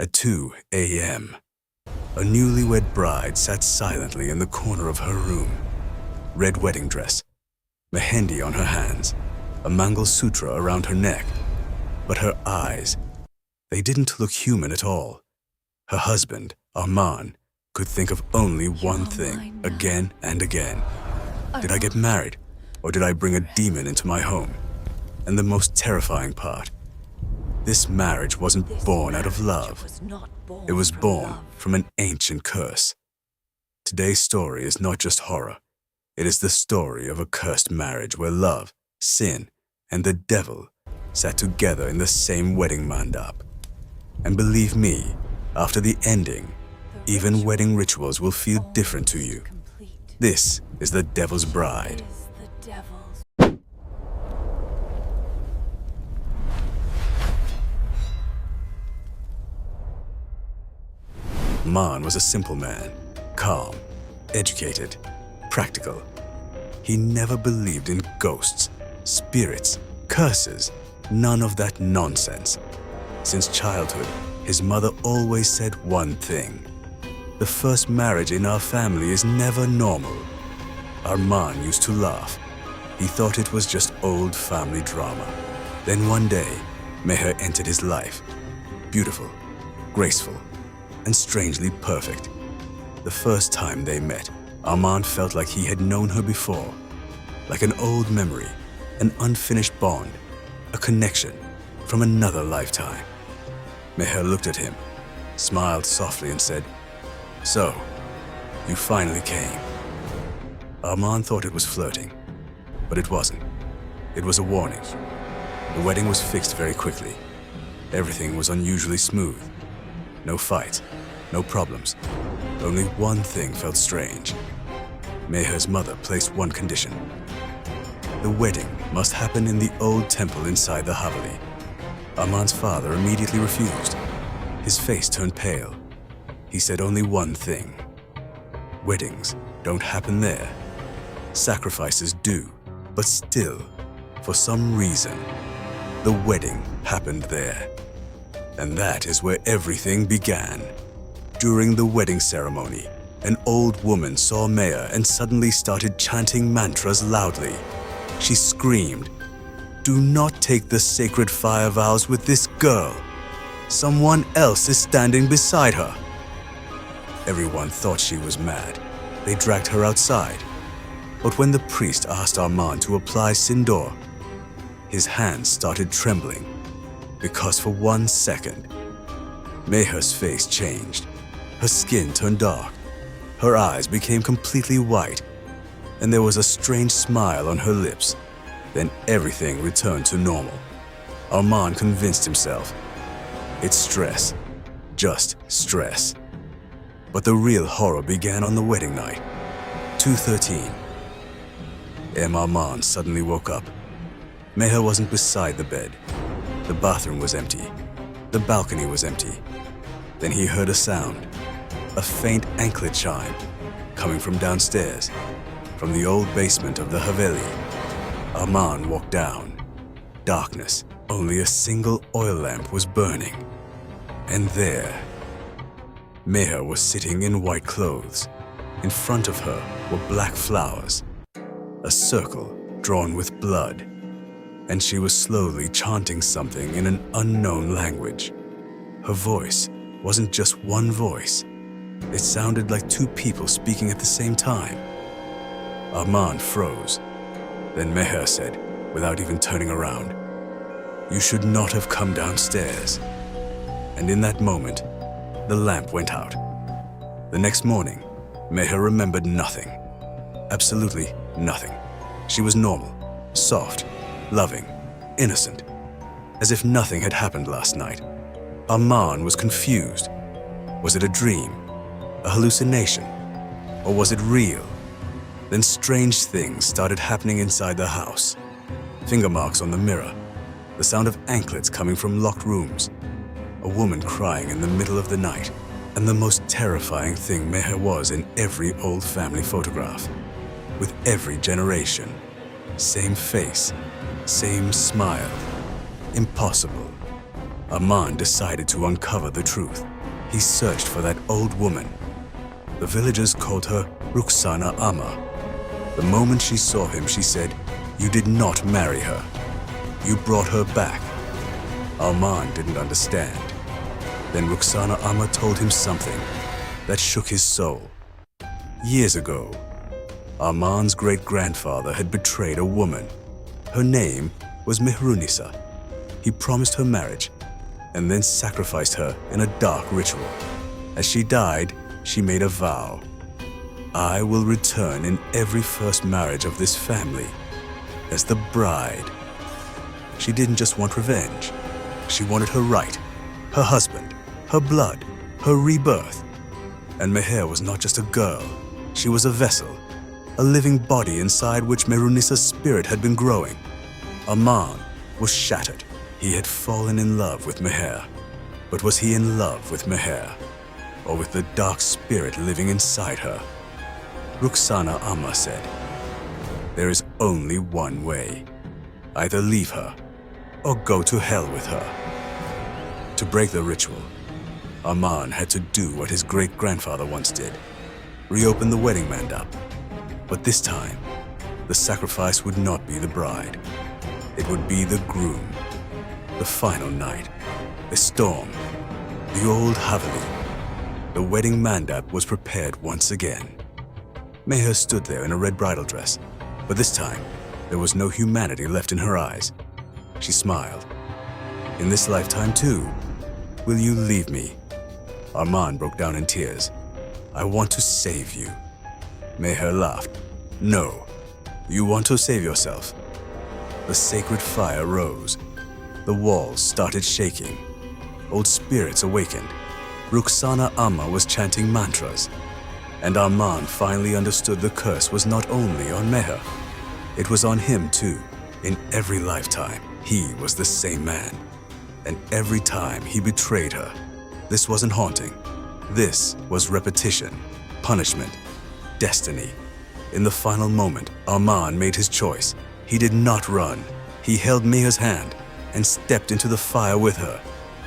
At 2 a.m., a newlywed bride sat silently in the corner of her room. Red wedding dress, mehendi on her hands, a Mangal Sutra around her neck. But her eyes, they didn't look human at all. Her husband, Arman, could think of only one thing again and again. Did I get married, or did I bring a demon into my home? And the most terrifying part, this marriage wasn't born out of love. It was born from an ancient curse. Today's story is not just horror. It is the story of a cursed marriage where love, sin, and the devil sat together in the same wedding mandap. And believe me, after the ending, even wedding rituals will feel different to you. This is the Devil's Bride. Man was a simple man, calm, educated, practical. He never believed in ghosts, spirits, curses, none of that nonsense. Since childhood, his mother always said one thing: the first marriage in our family is never normal. Arman used to laugh. He thought it was just old family drama. Then one day, Meher entered his life. Beautiful, graceful, and strangely perfect. The first time they met, Arman felt like he had known her before. Like an old memory, an unfinished bond, a connection from another lifetime. Meher looked at him, smiled softly and said, "So, you finally came." Arman thought it was flirting, but it wasn't. It was a warning. The wedding was fixed very quickly. Everything was unusually smooth. No fights, no problems. Only one thing felt strange. Meher's mother placed one condition. The wedding must happen in the old temple inside the Haveli. Arman's father immediately refused. His face turned pale. He said only one thing: weddings don't happen there. Sacrifices do, but still, for some reason, the wedding happened there. And that is where everything began. During the wedding ceremony, an old woman saw Meher and suddenly started chanting mantras loudly. She screamed, "Do not take the sacred fire vows with this girl. Someone else is standing beside her." Everyone thought she was mad. They dragged her outside. But when the priest asked Arman to apply sindoor, his hands started trembling. Because for 1 second, Meher's face changed. Her skin turned dark. Her eyes became completely white. And there was a strange smile on her lips. Then everything returned to normal. Arman convinced himself, it's stress, just stress. But the real horror began on the wedding night. 2:13 Arman suddenly woke up. Meher wasn't beside the bed. The bathroom was empty. The balcony was empty. Then he heard a sound, a faint anklet chime, coming from downstairs, from the old basement of the Haveli. Arman walked down. Darkness. Only a single oil lamp was burning. And there, Meher was sitting in white clothes. In front of her were black flowers, a circle drawn with blood, and she was slowly chanting something in an unknown language. Her voice wasn't just one voice. It sounded like two people speaking at the same time. Arman froze. Then Meher said, without even turning around, "You should not have come downstairs." And in that moment, the lamp went out. The next morning, Meher remembered nothing. Absolutely nothing. She was normal, soft, loving, innocent, as if nothing had happened last night. Arman was confused. Was it a dream, a hallucination, or was it real? Then strange things started happening inside the house. Finger marks on the mirror, the sound of anklets coming from locked rooms, a woman crying in the middle of the night, and the most terrifying thing, Meher was in every old family photograph. With every generation, same face, same smile. Impossible. Arman decided to uncover the truth. He searched for that old woman. The villagers called her Rukhsana Amma. The moment she saw him, she said, "You did not marry her. You brought her back." Arman didn't understand. Then Rukhsana Amma told him something that shook his soul. Years ago, Arman's great-grandfather had betrayed a woman. Her name was Mehrunisa. He promised her marriage and then sacrificed her in a dark ritual. As she died, she made a vow. "I will return in every first marriage of this family as the bride." She didn't just want revenge. She wanted her right, her husband, her blood, her rebirth. And Meher was not just a girl. She was a vessel, a living body inside which Mehrunisa's spirit had been growing. Arman was shattered. He had fallen in love with Meher. But was he in love with Meher, or with the dark spirit living inside her? Rukhsana Amma said, "There is only one way. Either leave her, or go to hell with her." To break the ritual, Arman had to do what his great-grandfather once did, reopen the wedding mandap. But this time, the sacrifice would not be the bride. It would be the groom. The final night, the storm, the old Haveli. The wedding mandap was prepared once again. Meher stood there in a red bridal dress, but this time, there was no humanity left in her eyes. She smiled. "In this lifetime too, will you leave me?" Arman broke down in tears. "I want to save you." Meher laughed. "No, you want to save yourself." The sacred fire rose. The walls started shaking. Old spirits awakened. Rukhsana Amma was chanting mantras. And Arman finally understood the curse was not only on Meher. It was on him too. In every lifetime, he was the same man. And every time he betrayed her. This wasn't haunting. This was repetition, punishment, destiny. In the final moment, Arman made his choice. He did not run. He held Meher's hand and stepped into the fire with her.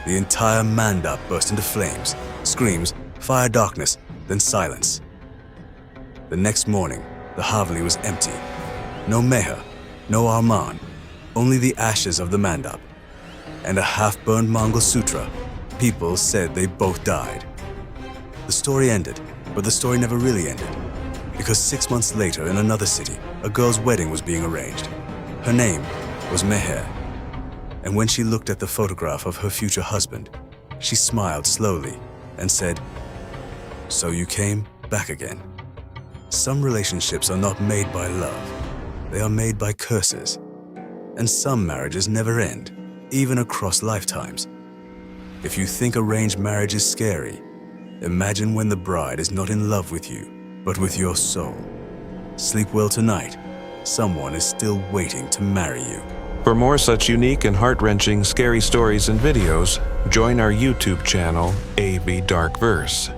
The entire mandap burst into flames, screams, fire, darkness, then silence. The next morning, the Haveli was empty. No Meher, no Arman, only the ashes of the mandap. And a half-burned Mongol sutra. People said they both died. The story ended, but the story never really ended. Because 6 months later, in another city, a girl's wedding was being arranged. Her name was Meher. And when she looked at the photograph of her future husband, she smiled slowly and said, "So you came back again." Some relationships are not made by love. They are made by curses. And some marriages never end, even across lifetimes. If you think arranged marriage is scary, imagine when the bride is not in love with you, but with your soul. Sleep well tonight. Someone is still waiting to marry you. For more such unique and heart-wrenching scary stories and videos, join our YouTube channel, AVDarkVerse.